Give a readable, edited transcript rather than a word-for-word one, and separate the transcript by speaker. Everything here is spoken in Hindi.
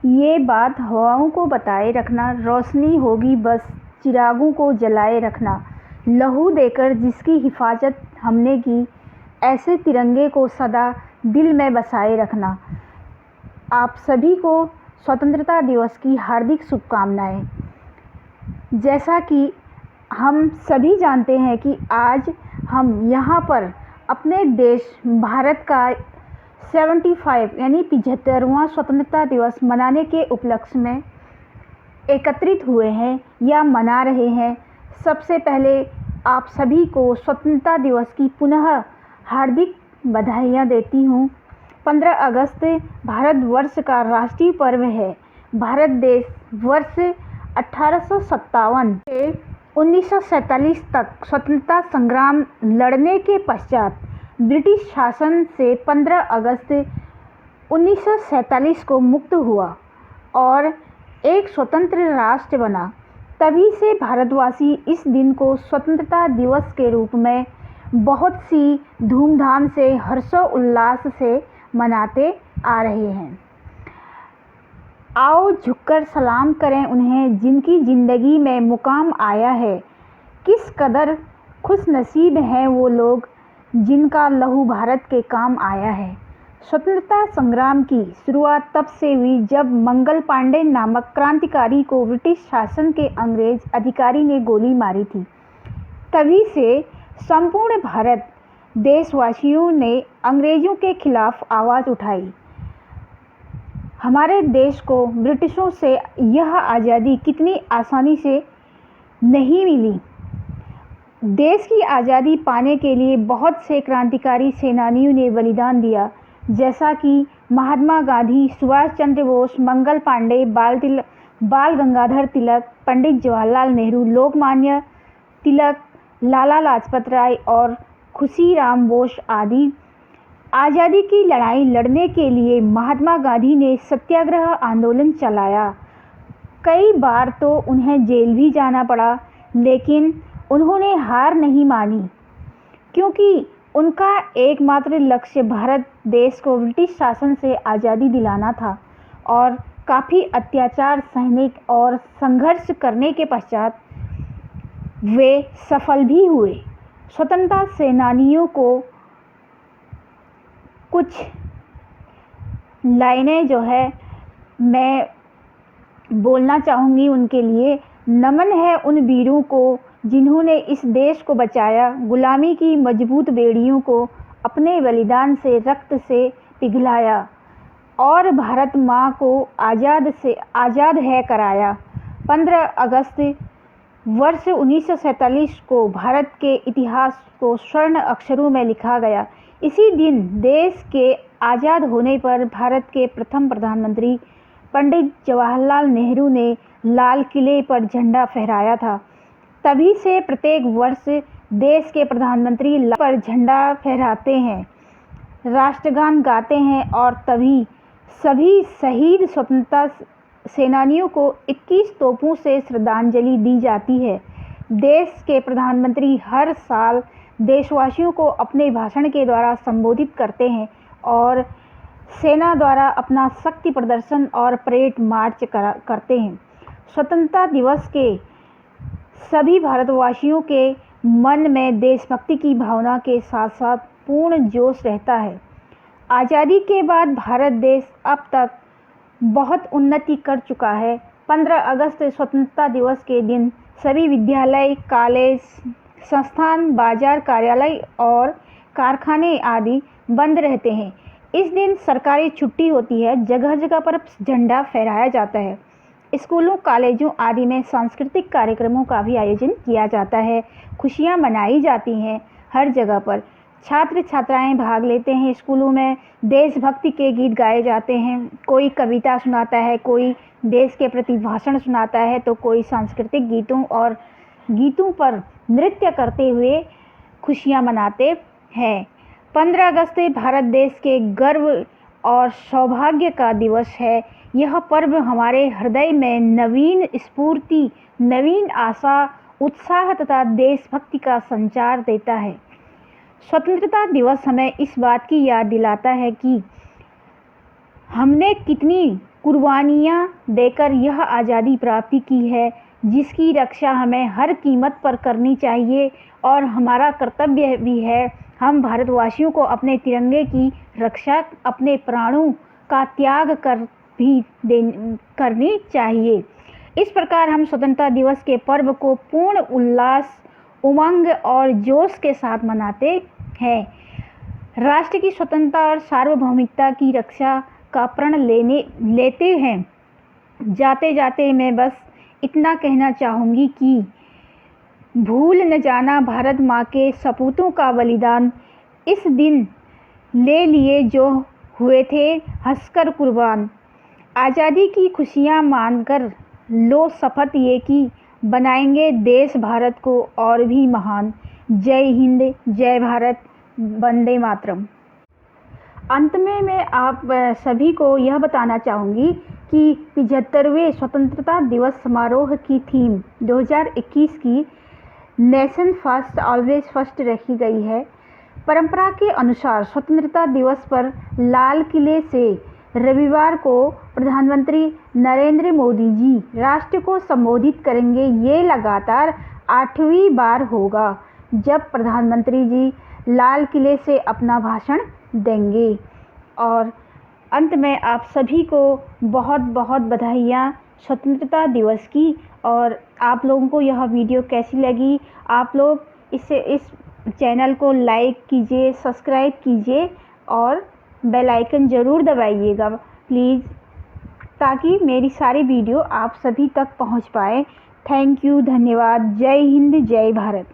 Speaker 1: ये बात हवाओं को बताए रखना, रोशनी होगी बस चिरागों को जलाए रखना। लहू देकर जिसकी हिफाजत हमने की, ऐसे तिरंगे को सदा दिल में बसाए रखना। आप सभी को स्वतंत्रता दिवस की हार्दिक शुभकामनाएं। जैसा कि हम सभी जानते हैं कि आज हम यहाँ पर अपने देश भारत का 75 यानी 75वां स्वतंत्रता दिवस मनाने के उपलक्ष्य में एकत्रित हुए हैं या मना रहे हैं। सबसे पहले आप सभी को स्वतंत्रता दिवस की पुनः हार्दिक बधाइयाँ देती हूँ। 15 अगस्त भारतवर्ष का राष्ट्रीय पर्व है। भारत देश वर्ष 1857 से 1947 तक स्वतंत्रता संग्राम लड़ने के पश्चात ब्रिटिश शासन से 15 अगस्त 1947 को मुक्त हुआ और एक स्वतंत्र राष्ट्र बना। तभी से भारतवासी इस दिन को स्वतंत्रता दिवस के रूप में बहुत सी धूमधाम से हर्षोल्लास से मनाते आ रहे हैं। आओ झुककर सलाम करें उन्हें जिनकी ज़िंदगी में मुकाम आया है। किस कदर खुशनसीब हैं वो लोग जिनका लहू भारत के काम आया है। स्वतंत्रता संग्राम की शुरुआत तब से हुई जब मंगल पांडे नामक क्रांतिकारी को ब्रिटिश शासन के अंग्रेज अधिकारी ने गोली मारी थी। तभी से संपूर्ण भारत देशवासियों ने अंग्रेज़ों के खिलाफ आवाज़ उठाई। हमारे देश को ब्रिटिशों से यह आज़ादी कितनी आसानी से नहीं मिली। देश की आज़ादी पाने के लिए बहुत से क्रांतिकारी सेनानियों ने बलिदान दिया, जैसा कि महात्मा गांधी, सुभाष चंद्र बोस, मंगल पांडे, बाल गंगाधर तिलक, पंडित जवाहरलाल नेहरू, लोकमान्य तिलक, लाला लाजपत राय और खुशीराम बोस आदि। आज़ादी की लड़ाई लड़ने के लिए महात्मा गांधी ने सत्याग्रह आंदोलन चलाया। कई बार तो उन्हें जेल भी जाना पड़ा, लेकिन उन्होंने हार नहीं मानी, क्योंकि उनका एकमात्र लक्ष्य भारत देश को ब्रिटिश शासन से आज़ादी दिलाना था। और काफ़ी अत्याचार सहने और संघर्ष करने के पश्चात वे सफल भी हुए। स्वतंत्रता सेनानियों को कुछ लाइनें जो है मैं बोलना चाहूँगी उनके लिए। नमन है उन वीरों को जिन्होंने इस देश को बचाया, गुलामी की मजबूत बेड़ियों को अपने बलिदान से रक्त से पिघलाया और भारत माँ को आज़ाद है कराया। 15 अगस्त वर्ष 1947 को भारत के इतिहास को स्वर्ण अक्षरों में लिखा गया। इसी दिन देश के आज़ाद होने पर भारत के प्रथम प्रधानमंत्री पंडित जवाहरलाल नेहरू ने लाल किले पर झंडा फहराया था। तभी से प्रत्येक वर्ष देश के प्रधानमंत्री लाल पर झंडा फहराते हैं, राष्ट्रगान गाते हैं और तभी सभी शहीद स्वतंत्रता सेनानियों को 21 तोपों से श्रद्धांजलि दी जाती है। देश के प्रधानमंत्री हर साल देशवासियों को अपने भाषण के द्वारा संबोधित करते हैं और सेना द्वारा अपना शक्ति प्रदर्शन और परेड मार्च करते हैं। स्वतंत्रता दिवस के सभी भारतवासियों के मन में देशभक्ति की भावना के साथ साथ पूर्ण जोश रहता है। आज़ादी के बाद भारत देश अब तक बहुत उन्नति कर चुका है। 15 अगस्त स्वतंत्रता दिवस के दिन सभी विद्यालय, कॉलेज, संस्थान, बाजार, कार्यालय और कारखाने आदि बंद रहते हैं। इस दिन सरकारी छुट्टी होती है। जगह जगह पर झंडा फहराया जाता है। स्कूलों, कॉलेजों आदि में सांस्कृतिक कार्यक्रमों का भी आयोजन किया जाता है। खुशियाँ मनाई जाती हैं हर जगह पर। छात्र छात्राएं भाग लेते हैं। स्कूलों में देशभक्ति के गीत गाए जाते हैं। कोई कविता सुनाता है, कोई देश के प्रति भाषण सुनाता है, तो कोई सांस्कृतिक गीतों पर नृत्य करते हुए खुशियाँ मनाते हैं। 15 अगस्त भारत देश के गर्व और सौभाग्य का दिवस है। यह पर्व हमारे हृदय में नवीन स्फूर्ति, नवीन आशा, उत्साह तथा देशभक्ति का संचार देता है। स्वतंत्रता दिवस हमें इस बात की याद दिलाता है कि हमने कितनी कुर्बानियाँ देकर यह आज़ादी प्राप्ति की है, जिसकी रक्षा हमें हर कीमत पर करनी चाहिए और हमारा कर्तव्य भी है। हम भारतवासियों को अपने तिरंगे की रक्षा अपने प्राणों का त्याग कर भी करनी चाहिए। इस प्रकार हम स्वतंत्रता दिवस के पर्व को पूर्ण उल्लास, उमंग और जोश के साथ मनाते हैं। राष्ट्र की स्वतंत्रता और सार्वभौमिकता की रक्षा का प्रण लेते हैं। जाते जाते मैं बस इतना कहना चाहूँगी कि भूल न जाना भारत माँ के सपूतों का बलिदान, इस दिन ले लिए जो हुए थे हंसकर कुर्बान। आज़ादी की खुशियाँ मानकर लो शपथ ये कि बनाएंगे देश भारत को और भी महान। जय हिंद, जय भारत, वंदे मातरम। अंत में मैं आप सभी को यह बताना चाहूँगी कि 75वें स्वतंत्रता दिवस समारोह की थीम 2021 की नेशन फर्स्ट ऑलवेज फर्स्ट रखी गई है। परंपरा के अनुसार स्वतंत्रता दिवस पर लाल किले से रविवार को प्रधानमंत्री नरेंद्र मोदी जी राष्ट्र को संबोधित करेंगे। ये लगातार 8वीं बार होगा जब प्रधानमंत्री जी लाल किले से अपना भाषण देंगे। और अंत में आप सभी को बहुत बहुत बधाइयाँ स्वतंत्रता दिवस की। और आप लोगों को यह वीडियो कैसी लगी, आप लोग इस चैनल को लाइक कीजिए, सब्सक्राइब कीजिए और बेल आइकन ज़रूर दबाइएगा प्लीज़, ताकि मेरी सारी वीडियो आप सभी तक पहुंच पाए। थैंक यू, धन्यवाद। जय हिंद, जय भारत।